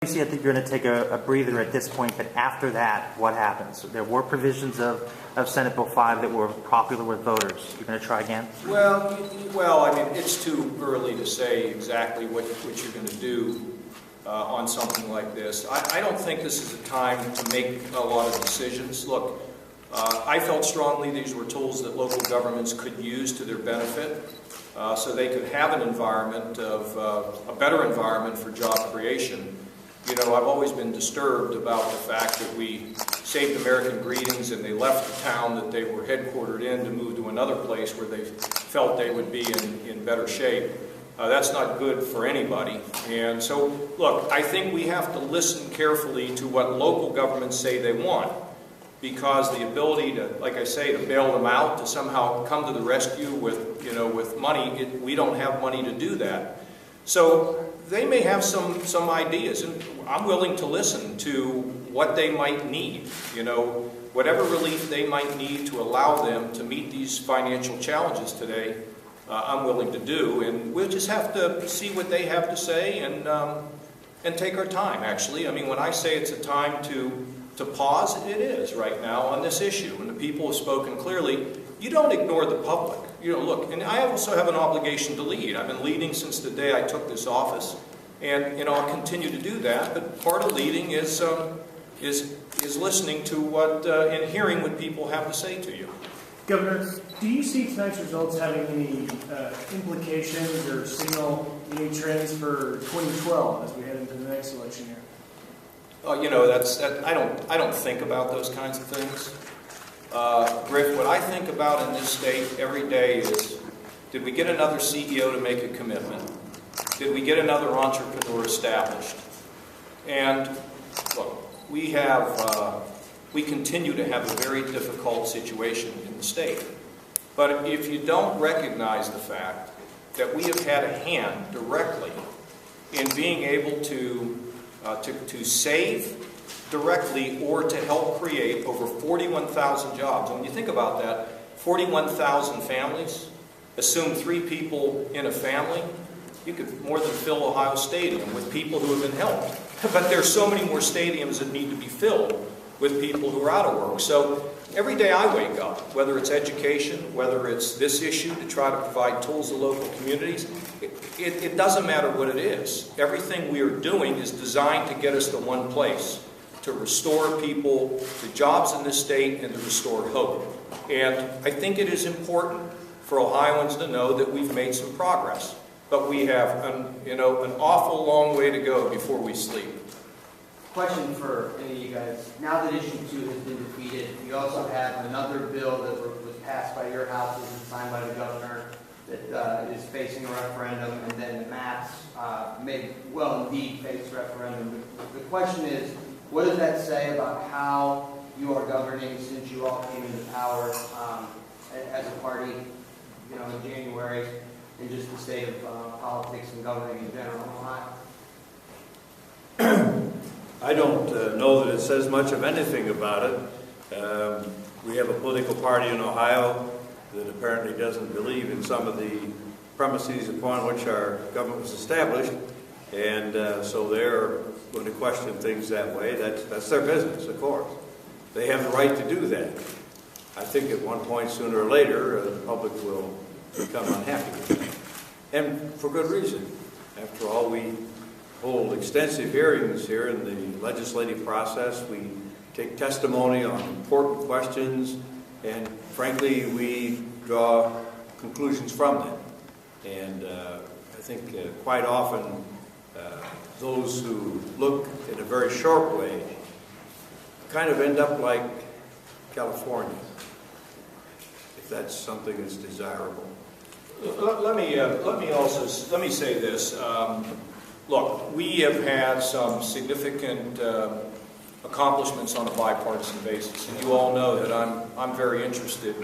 I think you're going to take a breather at this point, but after that, what happens? There were provisions of Senate Bill 5 that were popular with voters. You're going to try again? Well, I mean, it's too early to say exactly what you're going to do on something like this. I don't think this is a time to make a lot of decisions. Look, I felt strongly these were tools that local governments could use to their benefit so they could have an environment of a better environment for job creation. You know, I've always been disturbed about the fact that we saved American Greetings and they left the town that they were headquartered in to move to another place where they felt they would be in better shape. That's not good for anybody. And so, look, I think we have to listen carefully to what local governments say they want, because the ability to, like I say, to bail them out, to somehow come to the rescue with, you know, with money, we don't have money to do that. So they may have some ideas, and I'm willing to listen to what they might need, you know, whatever relief they might need to allow them to meet these financial challenges today. I'm willing to do, and we'll just have to see what they have to say and take our time, actually. I mean, when I say it's a time to pause, it is right now on this issue, and the people have spoken clearly. You don't ignore the public. You know, look, and I also have an obligation to lead. I've been leading since the day I took this office, and, you know, I'll continue to do that, but part of leading is listening to what, and hearing what people have to say to you. Governor, do you see tonight's results having any implications or signal any trends for 2012 as we head into the next election year? Oh, you know, I don't think about those kinds of things. Griff, what I think about in this state every day is, did we get another CEO to make a commitment? Did we get another entrepreneur established? And look, we continue to have a very difficult situation in the state. But if you don't recognize the fact that we have had a hand directly in being able to save directly or to help create over 41,000 jobs. And when you think about that, 41,000 families, assume 3 people in a family, you could more than fill Ohio Stadium with people who have been helped. But there's so many more stadiums that need to be filled with people who are out of work. So every day I wake up, whether it's education, whether it's this issue to try to provide tools to local communities, it doesn't matter what it is. Everything we are doing is designed to get us to one place, to restore people to jobs in this state and to restore hope. And I think it is important for Ohioans to know that we've made some progress. But we have an awful long way to go before we sleep. Question for any of you guys. Now that issue 2 has been defeated, you also have another bill that was passed by your house and signed by the governor that is facing a referendum, and then Matt's may well indeed face referendum. The question is, what does that say about how you are governing since you all came into power as a party, you know, in January, and just the state of politics and governing in general in Ohio? I don't know that it says much of anything about it. We have a political party in Ohio that apparently doesn't believe in some of the premises upon which our government was established, and so they're going to question things that way. That's their business, of course. They have the right to do that. I think at one point, sooner or later, the public will become unhappy with that. And for good reason. After all, we hold extensive hearings here in the legislative process. We take testimony on important questions, and frankly, we draw conclusions from them. And I think quite often those who look in a very short way kind of end up like California, if that's something that's desirable. Let me say this. Look, we have had some significant accomplishments on a bipartisan basis, and you all know that I'm very interested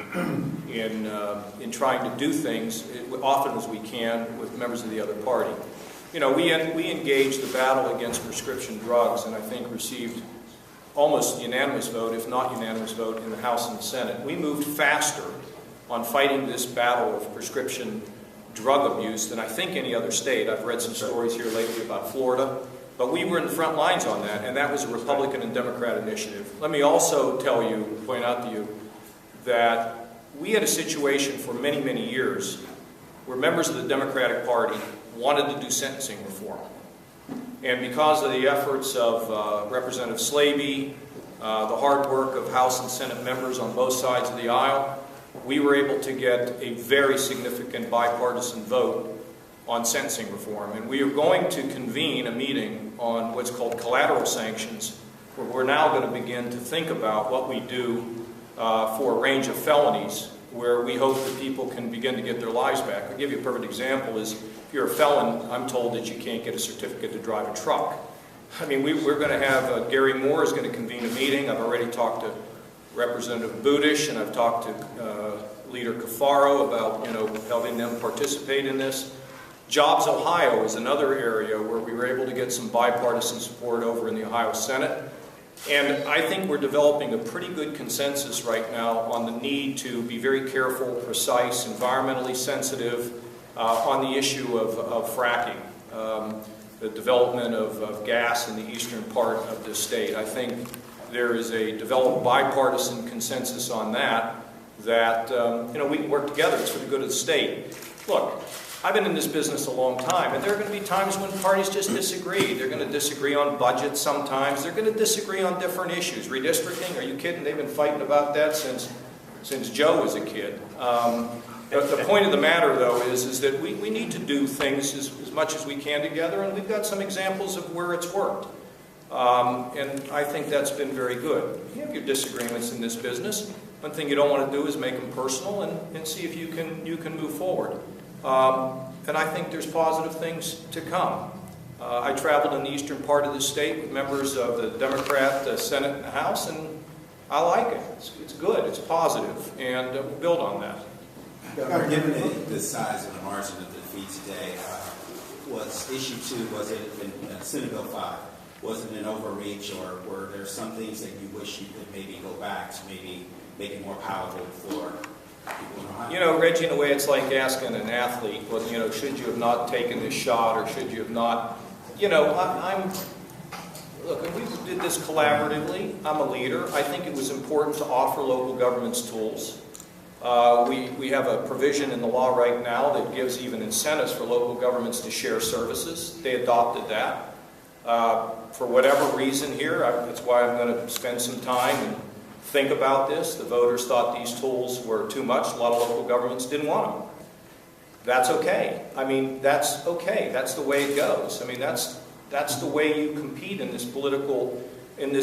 in trying to do things often as we can with members of the other party. You know, we engaged the battle against prescription drugs, and I think received almost unanimous vote, if not unanimous vote, in the House and the Senate. We moved faster on fighting this battle of prescription drug abuse than I think any other state. I've read some stories here lately about Florida. But we were in the front lines on that, and that was a Republican and Democrat initiative. Let me also tell you, point out to you, that we had a situation for many, many years where members of the Democratic Party wanted to do sentencing reform. And because of the efforts of Representative Slaby, the hard work of House and Senate members on both sides of the aisle, we were able to get a very significant bipartisan vote on sentencing reform. And we are going to convene a meeting on what's called collateral sanctions, where we're now going to begin to think about what we do for a range of felonies, where we hope that people can begin to get their lives back. I'll give you a perfect example is, if you're a felon, I'm told that you can't get a certificate to drive a truck. I mean, we're going to have, Gary Moore is going to convene a meeting. I've already talked to Representative Budish, and I've talked to Leader Cafaro about, helping them participate in this. Jobs Ohio is another area where we were able to get some bipartisan support over in the Ohio Senate. And I think we're developing a pretty good consensus right now on the need to be very careful, precise, environmentally sensitive on the issue of fracking, the development of gas in the eastern part of the state. I think there is a developed bipartisan consensus on that, we can work together. It's for the good of the state. Look, I've been in this business a long time, and there are going to be times when parties just disagree. They're going to disagree on budgets sometimes. They're going to disagree on different issues. Redistricting, are you kidding? They've been fighting about that since Joe was a kid. The point of the matter, though, is that we need to do things as much as we can together, and we've got some examples of where it's worked. And I think that's been very good. You have your disagreements in this business. One thing you don't want to do is make them personal and see if you can move forward. And I think there's positive things to come. I traveled in the eastern part of the state with members of the Democrat, the Senate, and the House, and I like it. It's good, it's positive, and we'll build on that. Governor, given the size and the margin of the defeat today, was issue 2, was it in Senate Bill 5, was it an overreach, or were there some things that you wish you could maybe go back to maybe make it more palatable for people in Ohio? Reggie, in a way, it's like asking an athlete, well, should you have not taken this shot, or should you have not, look, we did this collaboratively. I'm a leader. I think it was important to offer local governments tools. We have a provision in the law right now that gives even incentives for local governments to share services. They adopted that. For whatever reason here, that's why I'm going to spend some time and think about this. The voters thought these tools were too much. A lot of local governments didn't want them. That's okay. I mean, that's okay. That's the way it goes. I mean, that's the way you compete in this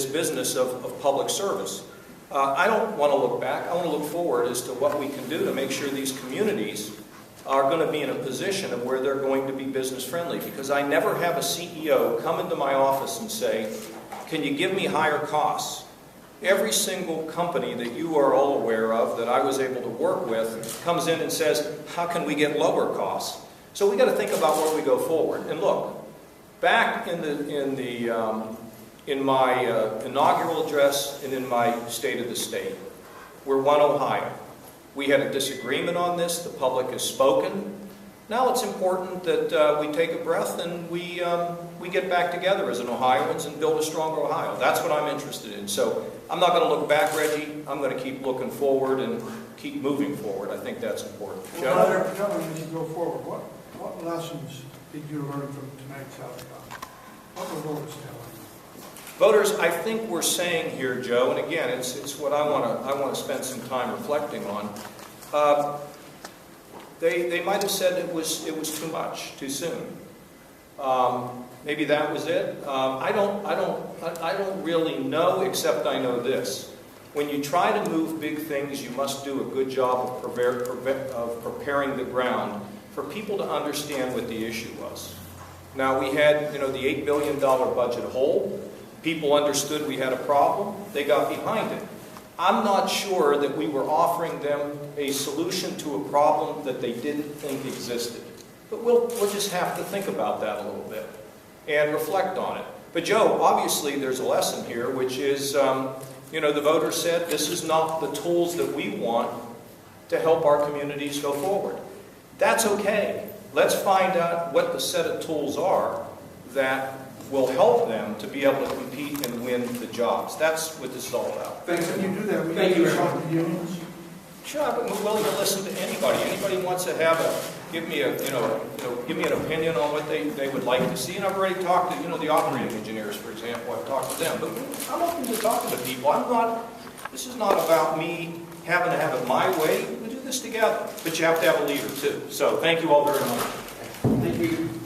business of public service. I don't want to look back. I want to look forward as to what we can do to make sure these communities are going to be in a position of where they're going to be business friendly. Because I never have a CEO come into my office and say, can you give me higher costs? Every single company that you are all aware of that I was able to work with comes in and says, how can we get lower costs? So we got to think about where we go forward. And look, back in my inaugural address and in my State of the State, we're one Ohio. We had a disagreement on this. The public has spoken. Now it's important that we take a breath and we get back together as an Ohioans and build a stronger Ohio. That's what I'm interested in. So I'm not going to look back, Reggie. I'm going to keep looking forward and keep moving forward. I think that's important. Well, Governor, as you go forward, what lessons did you learn from tonight's outcome? What were voters telling you? Voters, I think we're saying here, Joe, and again, it's what I want to spend some time reflecting on. They might have said it was too much, too soon. Maybe that was it. I don't really know, except I know this. When you try to move big things, you must do a good job of preparing the ground for people to understand what the issue was. Now, we had, the $8 billion budget hole. People understood we had a problem. They got behind it. I'm not sure that we were offering them a solution to a problem that they didn't think existed. But we'll just have to think about that a little bit and reflect on it. But Joe, obviously there's a lesson here, which is, the voters said this is not the tools that we want to help our communities go forward. That's okay. Let's find out what the set of tools are that will help them to be able to compete and win the jobs. That's what this is all about. Thanks, and you do that, we Thank you very talk to the unions. Sure, I'm willing to listen to anybody. Anybody wants to give me an opinion on what they would like to see. And I've already talked to, the operating engineers, for example. I've talked to them. But I'm open to talking to people. This is not about me having to have it my way. We do this together. But you have to have a leader, too. So thank you all very much. Thank you.